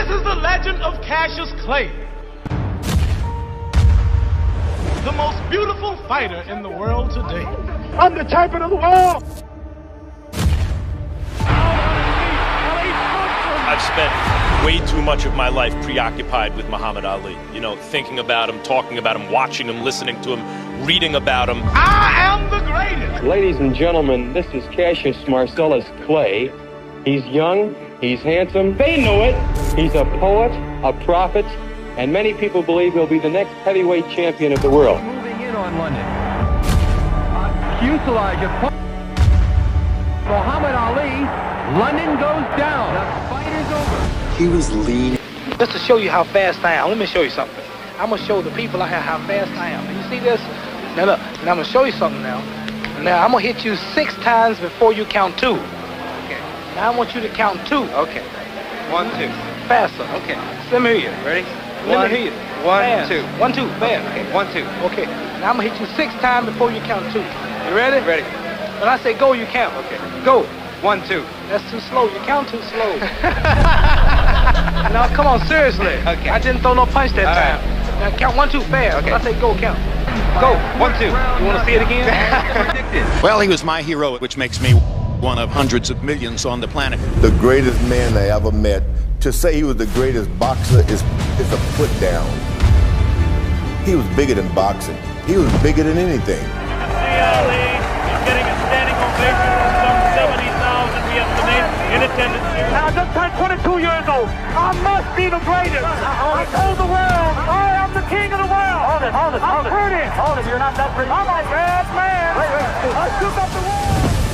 This is the legend of Cassius Clay, the most beautiful fighter in the world today. I'm the champion of the world. I've spent way too much of my life preoccupied with Muhammad Ali. You know, thinking about him, talking about him, watching him, listening to him, reading about him. I am the greatest. Ladies and gentlemen, this is Cassius Marcellus Clay. He's young, he's handsome. They know it. He's a poet, a prophet, and many people believe he'll be the next heavyweight champion of the world. Moving in on London. Fuselage of Muhammad Ali. London goes down. The fight is over. He was lean. Just to show you how fast I am, let me show you something. I'm going to show the people out here how fast I am. You see this? Now look, and I'm going to show you something now. Now I'm going to hit you 6 times before you count 2. Okay. Now I want you to count 2. Okay. 1, 2. Faster. Okay. Let me hear you. Ready? Let me hear you. 1, Fast. 2. 1, 2. Fast. Okay. 1, 2. Okay. Now I'm going to hit you 6 times before you count 2. You ready? Ready. When I say go, you count. Okay. Go. 1, 2. That's too slow. You count too slow. Now, come on, seriously. Okay. I didn't throw no punch that All time. right. Now, count 1, 2, fast. Okay. When I say go, count. Go. 1, 2. You want to see it again? Well, he was my hero, which makes me one of hundreds of millions on the planet. The greatest man I ever met. To say he was the greatest boxer is a put down. He was bigger than boxing. He was bigger than anything. Ali is getting a standing ovation from some 70,000 we estimate in attendance here. Now, I just turned 22 years old. I must be the greatest. I told the world, I am the king of the world. Hold it. I'm pretty. Hold it, you're not that pretty. I'm a bad man. I shook up the world.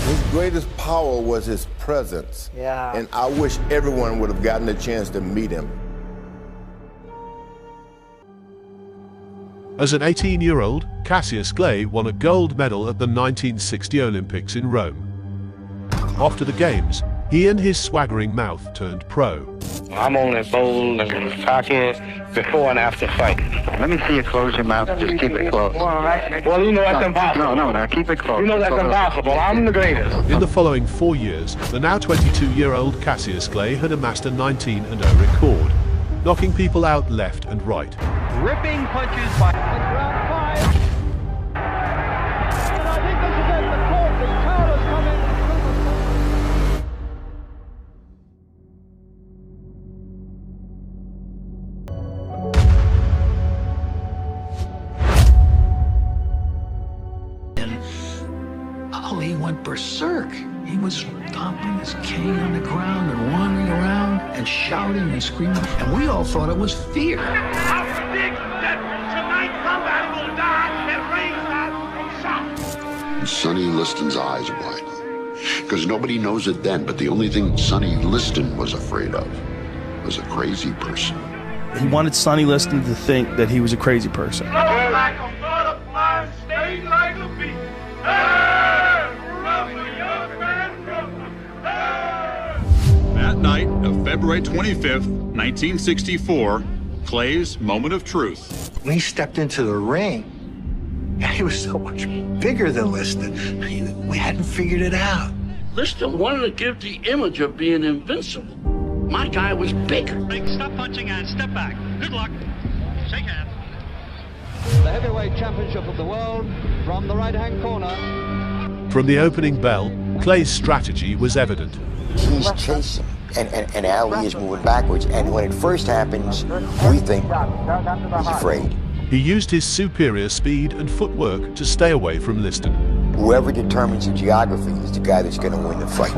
His greatest power was his presence. Yeah. And I wish everyone would have gotten a chance to meet him. As an 18-year-old, Cassius Clay won a gold medal at the 1960 Olympics in Rome. After the Games, he and his swaggering mouth turned pro. I'm only bold and cocky before and after fight. Let me see you close your mouth. Just keep it closed. Well, you know that's impossible. No, keep it closed. You know that's impossible. I'm the greatest. In the following 4 years, the now 22-year-old Cassius Clay had amassed a 19-0 record, knocking people out left and right. Ripping punches by round 5. And I think this is at the court. The crowd is coming. Ali went berserk. He was stomping his cane on the ground and wandering around and shouting and screaming. And we all thought it was fear. I predict that tonight somebody will die at ringside from shock. Sonny Liston's eyes widen. Because nobody knows it then, but the only thing Sonny Liston was afraid of was a crazy person. He wanted Sonny Liston to think that he was a crazy person. Flow like a butterfly, sting like a bee. That night of February 25th, 1964, Clay's moment of truth. When he stepped into the ring, and he was so much bigger than Liston. We hadn't figured it out. Liston wanted to give the image of being invincible. My guy was bigger. Stop punching and step back. Good luck. Shake hands. The heavyweight championship of the world from the right-hand corner. From the opening bell, Clay's strategy was evident. He's chasing, and Ali is moving backwards. And when it first happens, we think he's afraid. He used his superior speed and footwork to stay away from Liston. Whoever determines the geography is the guy that's going to win the fight.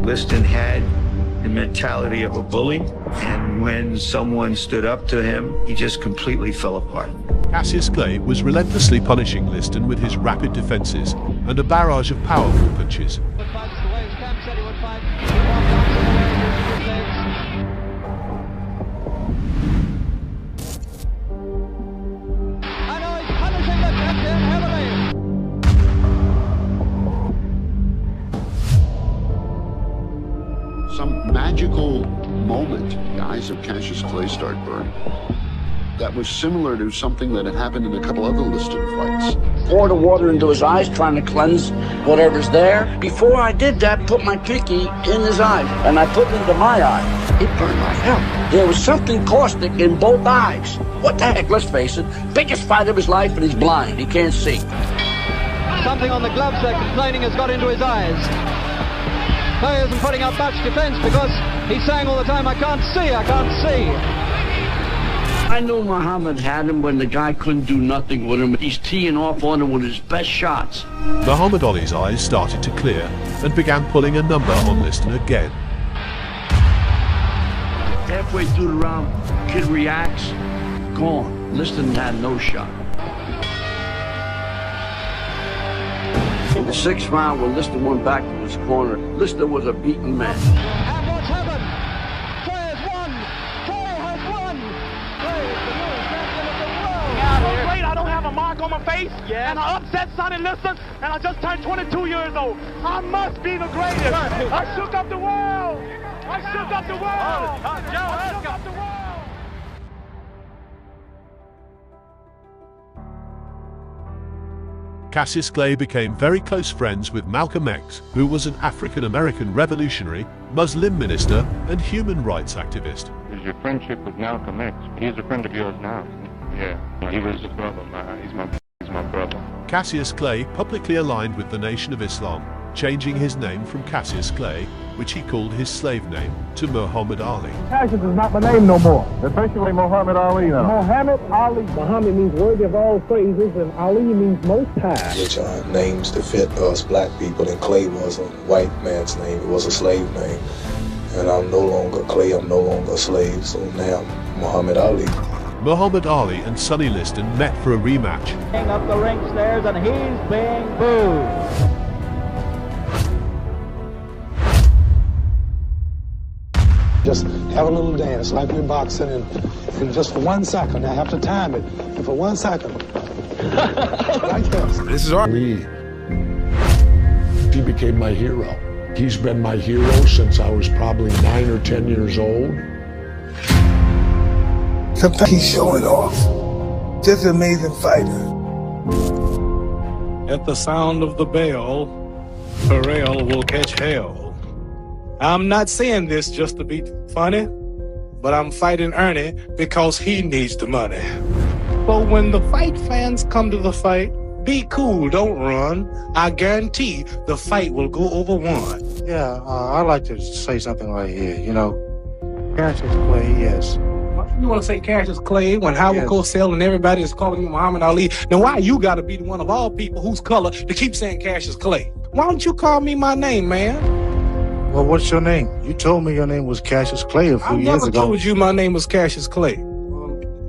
Liston had the mentality of a bully, and when someone stood up to him, he just completely fell apart. Cassius Clay was relentlessly punishing Liston with his rapid defenses and a barrage of powerful punches. Some magical moment, the eyes of Cassius Clay start burning. That was similar to something that had happened in a couple other Liston fights. pour the water into his eyes, trying to cleanse whatever's there. Before I did that, put my pinky in his eye, and I put it into my eye. It burned like hell. There was something caustic in both eyes. What the heck, let's face it, biggest fight of his life, and he's blind, he can't see. Something on the gloves they're complaining has got into his eyes. Clay isn't putting up much defense because he's saying all the time, I can't see, I can't see. I knew Muhammad had him when the guy couldn't do nothing with him. He's teeing off on him with his best shots. Muhammad Ali's eyes started to clear and began pulling a number on Liston again. Halfway through the round, kid reacts, gone. Liston had no shot. In the 6th round, when Liston went back to his corner, Liston was a beaten man. And what's happened? Clay has won! Clay has won! Clay is the new champion of the world! So great, I don't have a mark on my face, and I upset Sonny Liston, and I just turned 22 years old. I must be the greatest. I shook up the world. I shook up the world. I shook up the world. Cassius Clay became very close friends with Malcolm X, who was an African-American revolutionary, Muslim minister, and human rights activist. Is your friendship with Malcolm X? He's a friend of yours now. Yeah, he was his brother. He's my brother. Cassius Clay publicly aligned with the Nation of Islam, changing his name from Cassius Clay, which he called his slave name, to Muhammad Ali. Cassius is not my name no more. It's basically Muhammad Ali now. Muhammad Ali. Muhammad means worthy of all praises, and Ali means most high. Which are names to fit us black people, and Clay was a white man's name. It was a slave name. And I'm no longer Clay, I'm no longer a slave, so now I'm Muhammad Ali. Muhammad Ali and Sonny Liston met for a rematch. Up the ring stairs, and he's being booed. Just have a little dance like we're boxing, and just for 1 second, I have to time it. And for 1 second. Like this. This is our Lee. He became my hero. He's been my hero since I was probably 9 or 10 years old. Sometimes he's showing off. Just an amazing fighter. At the sound of the bell, Pharrell will catch hell. I'm not saying this just to be funny, but I'm fighting Ernie because he needs the money. So when the fight fans come to the fight, be cool, don't run. I guarantee the fight will go over one. Yeah, I'd like to say something right here. You know, Cassius Clay, yes. You want to say Cassius Clay when Howard Cosell and everybody is calling you Muhammad Ali? Then why you got to be the one of all people whose color to keep saying Cassius Clay? Why don't you call me my name, man? Well, what's your name? You told me your name was Cassius Clay a few years ago. I never told you my name was Cassius Clay.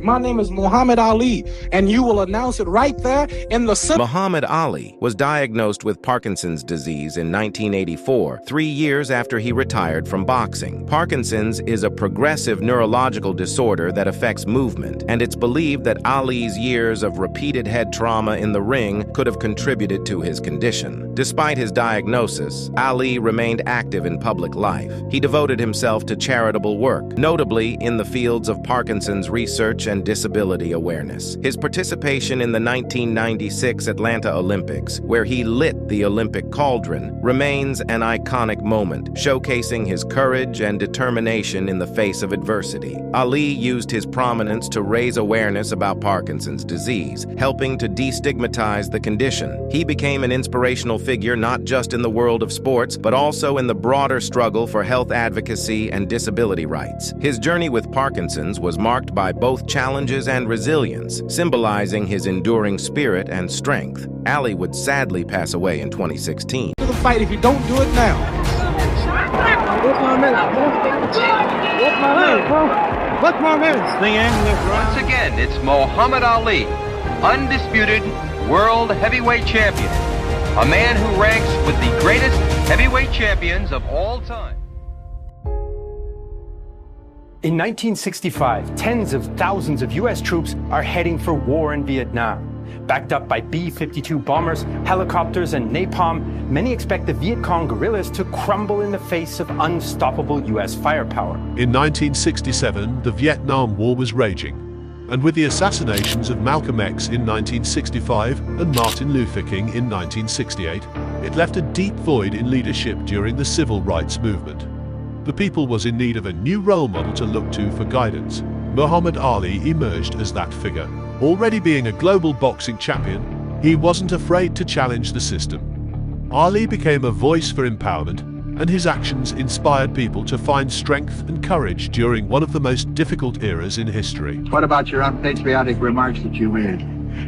My name is Muhammad Ali, and you will announce it right there in the... Muhammad Ali was diagnosed with Parkinson's disease in 1984, 3 years after he retired from boxing. Parkinson's is a progressive neurological disorder that affects movement, and it's believed that Ali's years of repeated head trauma in the ring could have contributed to his condition. Despite his diagnosis, Ali remained active in public life. He devoted himself to charitable work, notably in the fields of Parkinson's research and disability awareness. His participation in the 1996 Atlanta Olympics, where he lit the Olympic cauldron, remains an iconic moment, showcasing his courage and determination in the face of adversity. Ali used his prominence to raise awareness about Parkinson's disease, helping to destigmatize the condition. He became an inspirational figure not just in the world of sports, but also in the broader struggle for health advocacy and disability rights. His journey with Parkinson's was marked by both challenges and resilience, symbolizing his enduring spirit and strength. Ali would sadly pass away in 2016. To the fight if you don't do it now. What's my minute? What's my minute, bro? What's my minute? Once again, it's Muhammad Ali, undisputed world heavyweight champion. A man who ranks with the greatest heavyweight champions of all time. In 1965, tens of thousands of U.S. troops are heading for war in Vietnam. Backed up by B-52 bombers, helicopters, and napalm, many expect the Viet Cong guerrillas to crumble in the face of unstoppable U.S. firepower. In 1967, the Vietnam War was raging. And with the assassinations of Malcolm X in 1965 and Martin Luther King in 1968, it left a deep void in leadership during the civil rights movement. The people was in need of a new role model to look to for guidance. Muhammad Ali emerged as that figure. Already being a global boxing champion, he wasn't afraid to challenge the system. Ali became a voice for empowerment, and his actions inspired people to find strength and courage during one of the most difficult eras in history. What about your unpatriotic remarks that you made?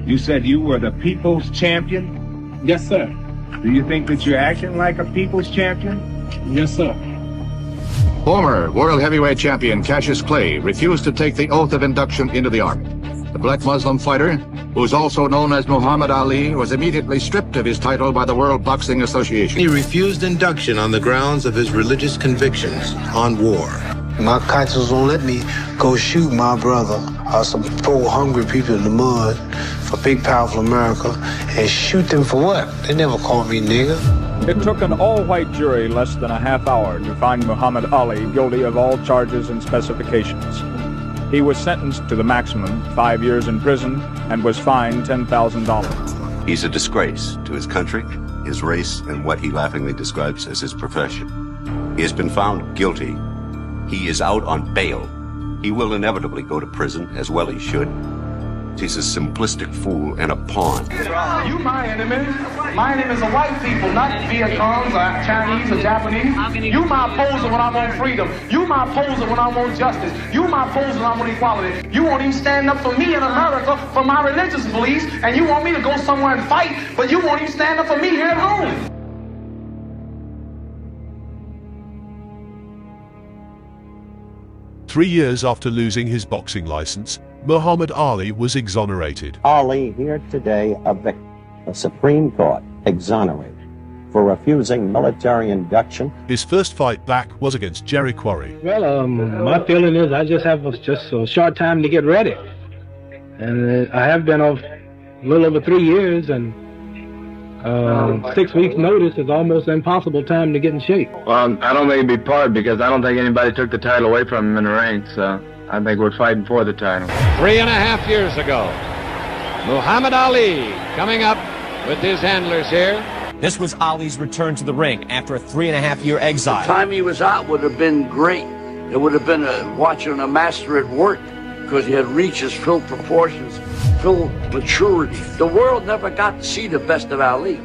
You said you were the people's champion? Yes, sir. Do you think that you're acting like a people's champion? Yes, sir. Former world heavyweight champion Cassius Clay refused to take the oath of induction into the Army. The black Muslim fighter, who's also known as Muhammad Ali, was immediately stripped of his title by the World Boxing Association. He refused induction on the grounds of his religious convictions on war. My conscience won't let me go shoot my brother or some poor hungry people in the mud for big powerful America and shoot them for what? They never called me nigger. It took an all-white jury less than a half hour to find Muhammad Ali guilty of all charges and specifications. He was sentenced to the maximum, 5 years in prison, and was fined $10,000. He's a disgrace to his country, his race, and what he laughingly describes as his profession. He has been found guilty. He is out on bail. He will inevitably go to prison, as well he should. He's a simplistic fool and a pawn. You my enemy. My enemies are white people, not Viet Congs or Chinese or Japanese. You my opposer when I want freedom. You my opposer when I want justice. You my opposer when I want equality. You won't even stand up for me in America for my religious beliefs, and you want me to go somewhere and fight, but you won't even stand up for me here at home. Three years after losing his boxing license, Muhammad Ali was exonerated. Ali here today a victim. The Supreme Court exonerated for refusing military induction. His first fight back was against Jerry Quarry. Well, my feeling is I just have just a short time to get ready. And I have been a little over 3 years, and 6 weeks notice is almost impossible time to get in shape. Well, I don't think it'd be part because I don't think anybody took the title away from him in the ring, so I think we're fighting for the title. 3.5 years ago, Muhammad Ali coming up with his handlers here. This was Ali's return to the ring after a 3.5-year exile. The time he was out would have been great. It would have been watching a master at work because he had reaches, full proportions, full maturity. The world never got to see the best of Ali.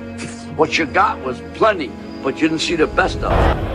What you got was plenty, but you didn't see the best of it.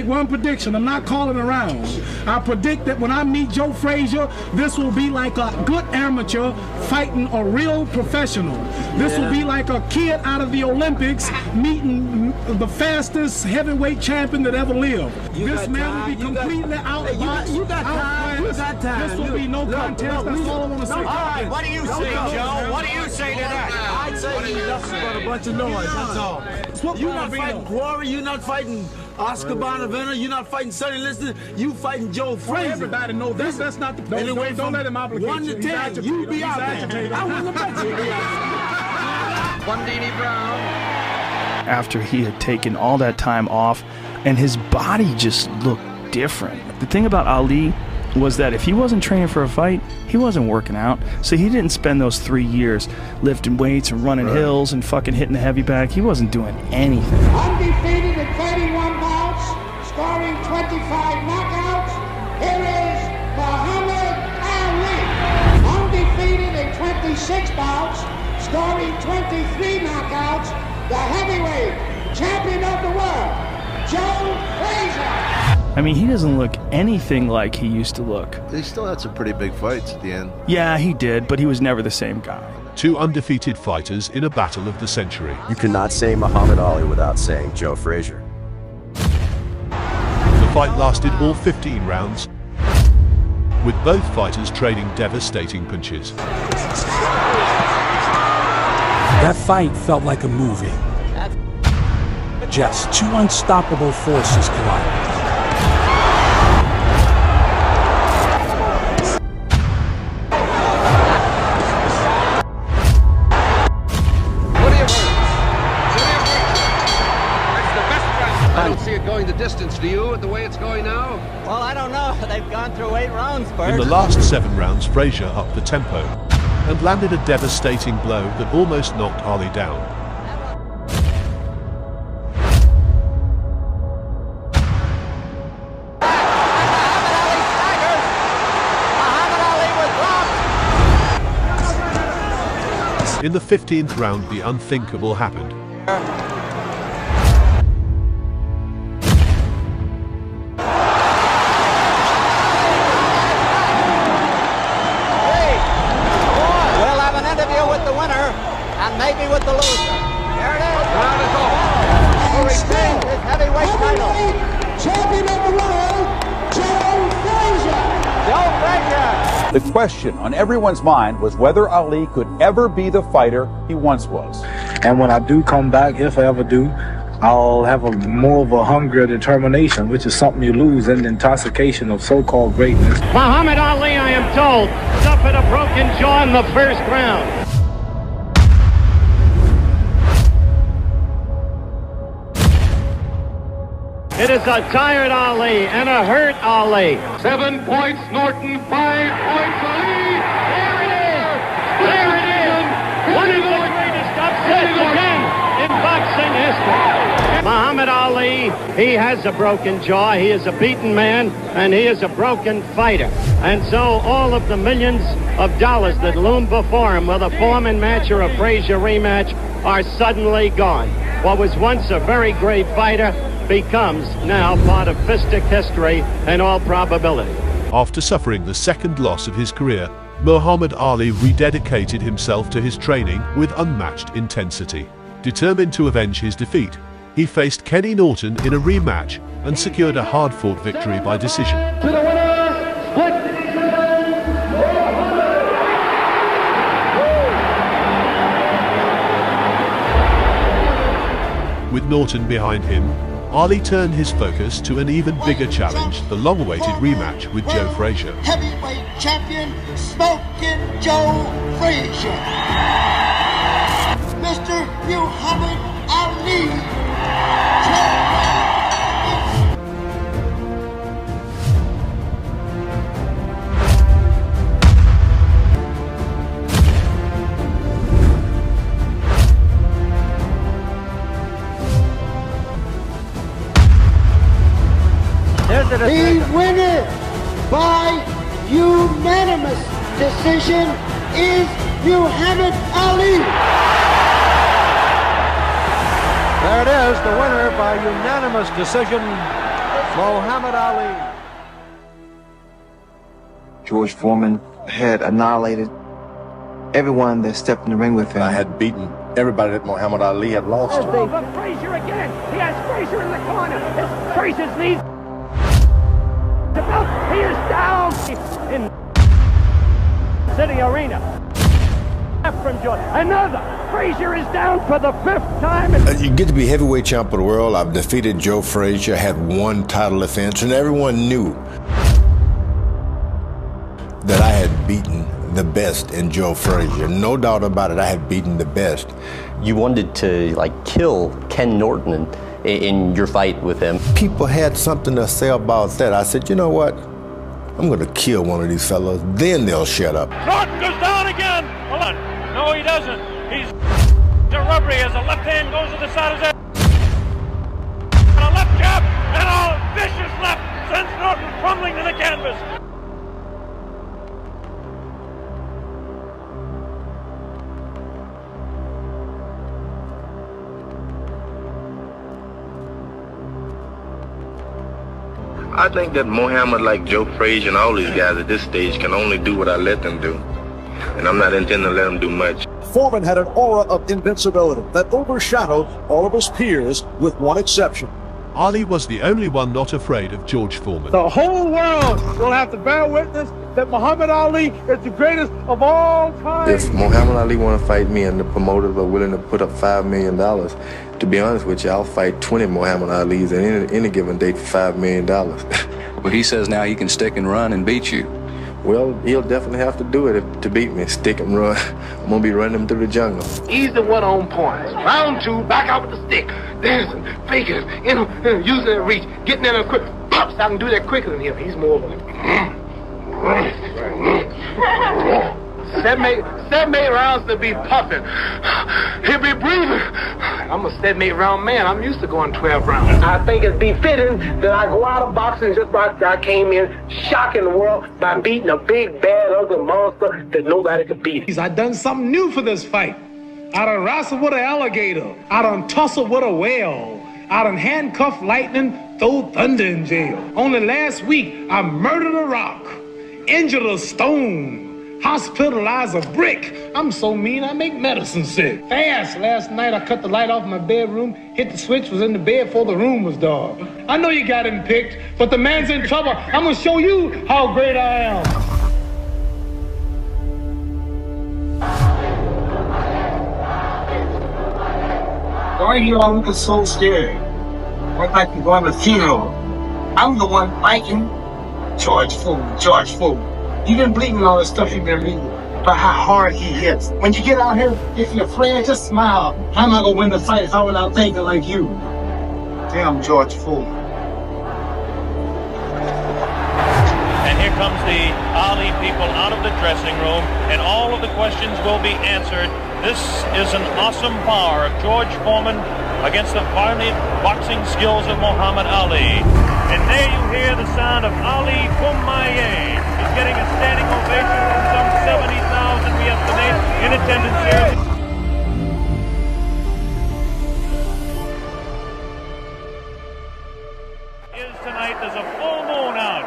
One prediction, I'm not calling around. I predict that when I meet Joe Frazier, this will be like a good amateur fighting a real professional. This will be like a kid out of the Olympics meeting the fastest heavyweight champion that ever lived. This man will be completely outboxed. You got time. You got time. This will be no contest. That's all I want to say. All right, what do you say, Joe? What do you say to that? I'd say nothing but a bunch of noise, that's all. You're not fighting Quarry, you're not fighting Oscar Bonavena, you're not fighting Sonny Liston, you fighting Joe Frazier. Everybody knows that's not the point. Anyway, don't let him obligate 1 to 10, you be out there. I wouldn't bet you be out there. Bundini Brown. After he had taken all that time off, and his body just looked different. The thing about Ali was that if he wasn't training for a fight, he wasn't working out. So he didn't spend those 3 years lifting weights and running hills and fucking hitting the heavy bag. He wasn't doing anything. Undefeated in 31 bouts, scoring 25 knockouts, here is Muhammad Ali. Undefeated in 26 bouts, scoring 23 knockouts, the heavyweight champion of the world, Joe Frazier. I mean, he doesn't look anything like he used to look. He still had some pretty big fights at the end. Yeah, he did, but he was never the same guy. Two undefeated fighters in a battle of the century. You cannot say Muhammad Ali without saying Joe Frazier. The fight lasted all 15 rounds, with both fighters trading devastating punches. That fight felt like a movie. jets, two unstoppable forces collided. I don't see it going the distance, do you, the way it's going now? Well, I don't know. They've gone through 8 rounds, Bert. In the last 7 rounds, Frazier upped the tempo and landed a devastating blow that almost knocked Ali down. In the 15th round, the unthinkable happened. And maybe with the loser. There it is. Round is over. Who retains his heavyweight title. Champion of the world, Joe Frazier. Joe Frazier. The question on everyone's mind was whether Ali could ever be the fighter he once was. And when I do come back, if I ever do, I'll have more of a hunger, determination, which is something you lose in the intoxication of so-called greatness. Muhammad Ali, I am told, suffered a broken jaw in the first round. It is a tired Ali and a hurt Ali. 7 points Norton, 5 points Ali. There it is. There it is. One of the greatest upsets again in boxing history. Muhammad Ali, he has a broken jaw. He is a beaten man, and he is a broken fighter. And so all of the millions of dollars that loom before him with a Foreman match or a Frazier rematch are suddenly gone. What was once a very great fighter becomes now part of fistic history in all probability. After suffering the second loss of his career, Muhammad Ali rededicated himself to his training with unmatched intensity. Determined to avenge his defeat, he faced Kenny Norton in a rematch and secured a hard-fought victory by decision. To the winner, split decision. With Norton behind him, Ali turned his focus to an even bigger challenge, the long-awaited rematch with Joe Frazier. Heavyweight champion, Smoking Joe Frazier. Mr. Muhammad Ali. The winner by unanimous decision is Muhammad Ali. There it is, the winner by unanimous decision, Muhammad Ali. George Foreman had annihilated everyone that stepped in the ring with him. I had beaten everybody that Muhammad Ali had lost. But Frazier again. He has Frazier in the corner. It's Frazier's knees. He is down in City Arena. From George. Another. Frazier is down for the 5th time. You get to be heavyweight champ of the world. I've defeated Joe Frazier, had 1 title defense, and everyone knew that I had beaten the best in Joe Frazier. No doubt about it, I had beaten the best. You wanted to, kill Ken Norton in your fight with him. People had something to say about that. I said, you know what? I'm going to kill one of these fellows, then they'll shut up. Norton goes down again. Hold on. No, he doesn't. He's a rubbery as a left hand goes to the side of his head. And a left jab and a vicious left sends Norton crumbling to the canvas. I think that Muhammad, like Joe Frazier and all these guys at this stage, can only do what I let them do. And I'm not intending to let them do much. Foreman had an aura of invincibility that overshadowed all of his peers, with one exception. Ali was the only one not afraid of George Foreman. The whole world will have to bear witness that Muhammad Ali is the greatest of all time. If Muhammad Ali want to fight me and the promoters are willing to put up $5 million, to be honest with you, I'll fight 20 Muhammad Alis at any given date for $5 million. But he says now he can stick and run and beat you. Well, he'll definitely have to do it to beat me. Stick and run. I'm going to be running him through the jungle. Easy one on points. Round two, back out with the stick. Dancing, faking, using that reach, getting in there quick. Pops, I can do that quicker than him. He's more. 7, 8 rounds to be puffing. He'll be breathing. I'm a 7, 8 round man. I'm used to going 12 rounds. I think it'd be fitting that I go out of boxing just like I came in, shocking the world by beating a big, bad, ugly monster that nobody could beat. I done something new for this fight. I done wrestled with an alligator. I done tussled with a whale. I done handcuffed lightning, throw thunder in jail. Only last week, I murdered a rock, injured a stone, hospitalized a brick. I'm so mean, I make medicine sick. Fast. Last night, I cut the light off my bedroom, hit the switch, was in the bed before the room was dark. I know you got him picked, but the man's in trouble. I'm gonna show you how great I am. Why are you all looking so scared? What like you're going to the funeral? I'm the one fighting. George Foreman. You've been bleeding all the stuff you've been reading about how hard he hits. When you get out here, if you're afraid, just smile. I'm not going to win the fight if I went out thinking like you. Damn George Foreman. And here comes the Ali people out of the dressing room, and all of the questions will be answered. This is an awesome power of George Foreman against the violent boxing skills of Muhammad Ali. And there you hear the sound of Ali Boumaier. He's getting a standing ovation from some 70,000, we estimate, in attendance here. Tonight there's a full moon out,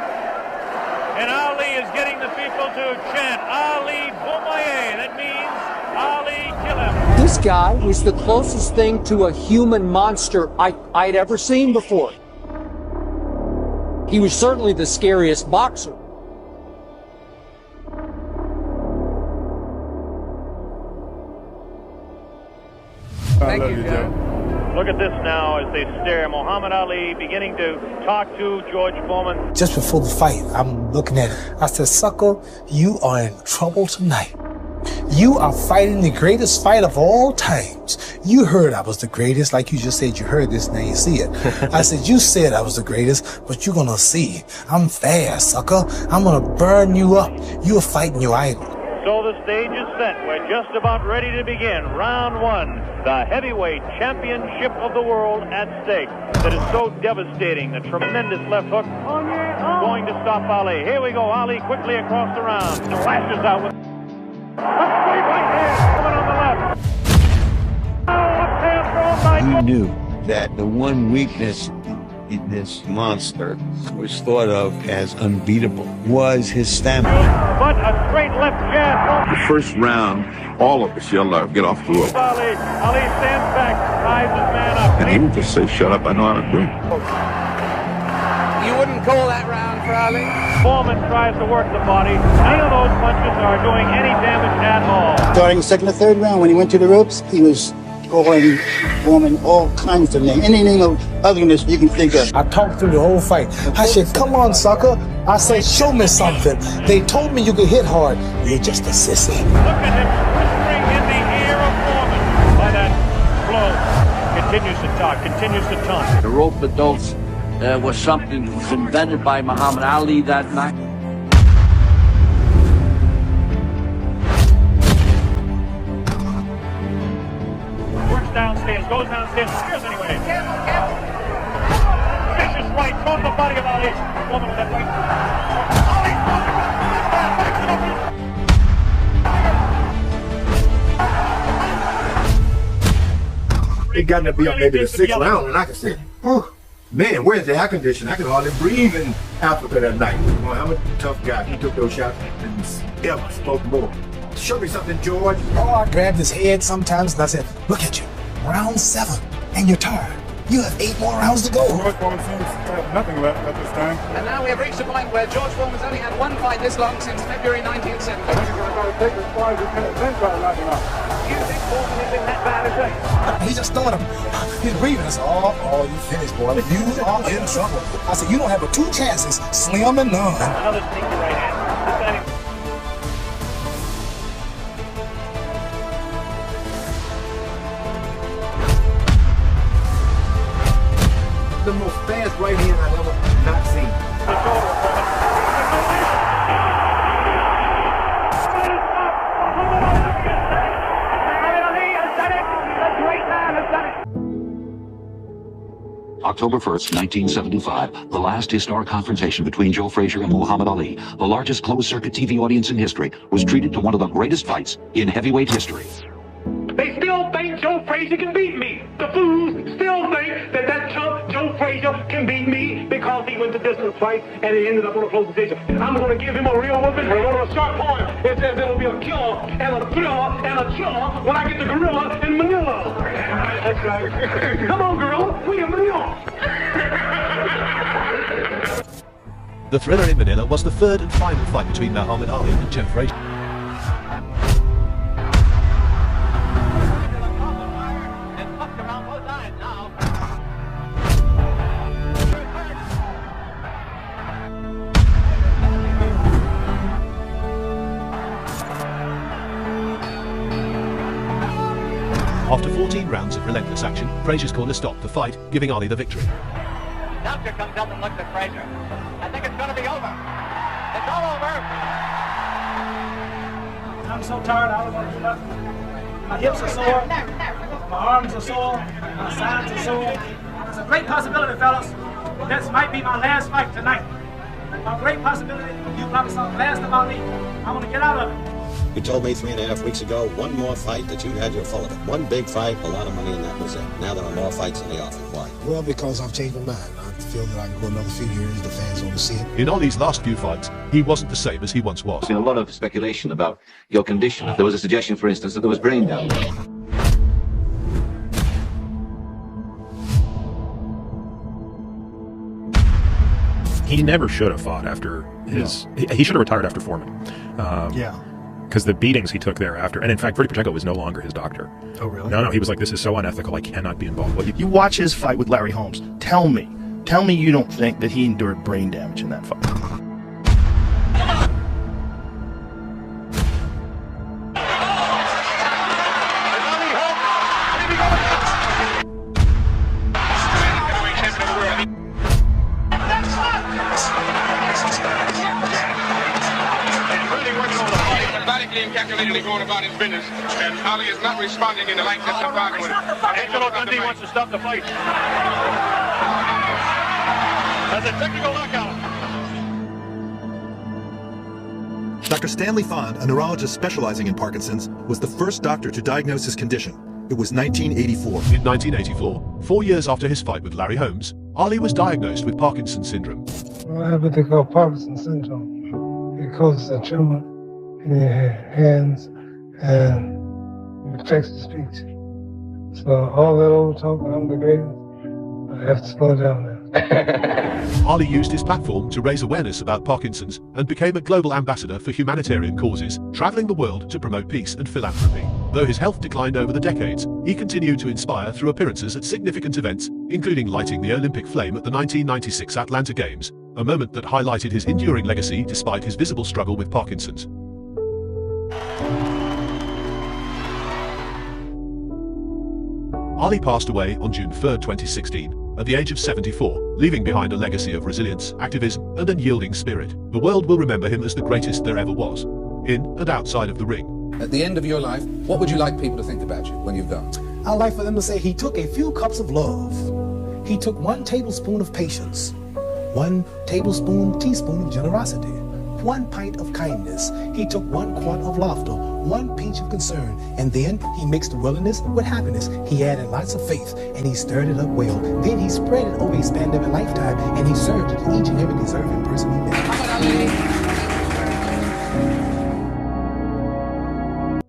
and Ali is getting the people to chant Ali Boumaier. That means Ali, kill him. This guy is the closest thing to a human monster I'd ever seen before. He was certainly the scariest boxer. Thank you, Joe. Look at this now as they stare. Muhammad Ali beginning to talk to George Foreman. Just before the fight, I'm looking at it. I said, sucker, you are in trouble tonight. You are fighting the greatest fight of all times. You heard I was the greatest, like you just said you heard this, now you see it. I said, you said I was the greatest, but you're gonna see. I'm fast, sucker. I'm gonna burn you up. You're fighting your idol. So the stage is set. We're just about ready to begin. Round one, the heavyweight championship of the world at stake. That is so devastating. The tremendous left hook going to stop Ali. Here we go. Ali quickly across the round. Lashes out with a straight right hand coming on the left. Left hand thrown by. He knew that the one weakness in this monster was thought of as unbeatable was his stamina. But a straight left jab. The first round, all of us yelled out, "Get off the rope." Ali stands back, ties his man up. And he would just say, "Shut up, I know how to do it." You wouldn't call that round for Ali? Foreman tries to work the body. None of those punches are doing any damage at all. Starting the second or third round, when he went to the ropes, he was calling Foreman all kinds of names. Any name of ugliness you can think of. I talked through the whole fight. I said, come on, sucker. I said, show me something. They told me you could hit hard. You're just a sissy. Look at him whispering in the ear of Foreman by that blow. Continues to talk, continues to taunt. The rope-a-dope was something that was invented by Muhammad Ali that night. Downstairs, goes downstairs, stairs anyway. Vicious right, throws the body of Ali. Woman with that right. It got to be up maybe the 6th round, and I could say, man, where's the air conditioner? I could hardly breathe in Africa that night. Well, I'm a tough guy. He took those shots and spoke more. Show me something, George. Oh, I grabbed his head sometimes and I said, look at you. Round 7, and you're tired. You have 8 more rounds to go. George Foreman seems to have nothing left at this time. And now we have reached a point where George Foreman's only had one fight this long since February 1970. I think we're going to take this fight and then try to knock him out. You think Foreman has been that bad a day? He just throwing him. He's breathing. I said, oh, you finished, boy. You are in trouble. I said, you don't have but 2 chances, slim and none. Another sneaky right hand. The most fast right hand I've ever not seen. October 1st, 1975, the last historic confrontation between Joe Frazier and Muhammad Ali, the largest closed-circuit TV audience in history, was treated to one of the greatest fights in heavyweight history. They still think Joe Frazier can beat me. The fools still think that chump Joe Frazier can beat me because he went to distance fight and he ended up on a close decision. I'm going to give him a real whooping. We're going to sharp point. It says it'll be a killer and a thriller and a chiller when I get the gorilla in Manila. That's right. Come on, gorilla. We in Manila. The thriller in Manila was the third and final fight between Muhammad Ali and Joe Frazier. After 14 rounds of relentless action, Frazier's corner stopped the fight, giving Ali the victory. Doctor comes up and looks at Frazier. I think it's going to be over. It's all over. I'm so tired, I don't want to do nothing. My hips are sore, my arms are sore, my sides are sore. There's a great possibility, fellas, this might be my last fight tonight. A great possibility, you probably saw the last of Ali. I want to get out of it. You told me 3.5 weeks ago, one more fight that you had your full of it. One big fight, a lot of money, and that was it. Now there are more fights in the offing. Why? Well, because I've changed my mind. I feel that I can go another few years. The fans want to see it. In Ali's last few fights, he wasn't the same as he once was. There's been a lot of speculation about your condition. There was a suggestion, for instance, that there was brain damage. He never should have fought after his... No. He should have retired after Foreman. Yeah. Because the beatings he took thereafter, and in fact, Freddie Pacheco was no longer his doctor. Oh, really? No, he was like, this is so unethical, I cannot be involved. Well, you watch his fight with Larry Holmes. Tell me you don't think that he endured brain damage in that fight. Going about his business, and Ali is not responding in the light that's involved with it. Angelo Dundee wants to stop the fight. That's a technical knockout. Dr. Stanley Fond, a neurologist specializing in Parkinson's, was the first doctor to diagnose his condition. It was 1984. In 1984, 4 years after his fight with Larry Holmes, Ali was diagnosed with Parkinson's syndrome. I have what they call Parkinson's syndrome. It causes a tumor in your hands and it affects the speech. So all that old talk, I'm the greatest, I have to slow down now. Ali used his platform to raise awareness about Parkinson's and became a global ambassador for humanitarian causes, traveling the world to promote peace and philanthropy. Though his health declined over the decades, he continued to inspire through appearances at significant events, including lighting the Olympic flame at the 1996 Atlanta Games, a moment that highlighted his enduring legacy despite his visible struggle with Parkinson's. Ali passed away on June 3, 2016, at the age of 74, leaving behind a legacy of resilience, activism, and unyielding spirit. The world will remember him as the greatest there ever was, in and outside of the ring. At the end of your life, what would you like people to think about you when you've gone? I'd like for them to say he took a few cups of love. He took 1 tablespoon of patience, 1 teaspoon of generosity, 1 pint of kindness. He took 1 quart of laughter, 1 pinch of concern, and then he mixed willingness with happiness. He added lots of faith, and he stirred it up well. Then he spread it over a span of a lifetime, and he served it to each and every deserving person he met.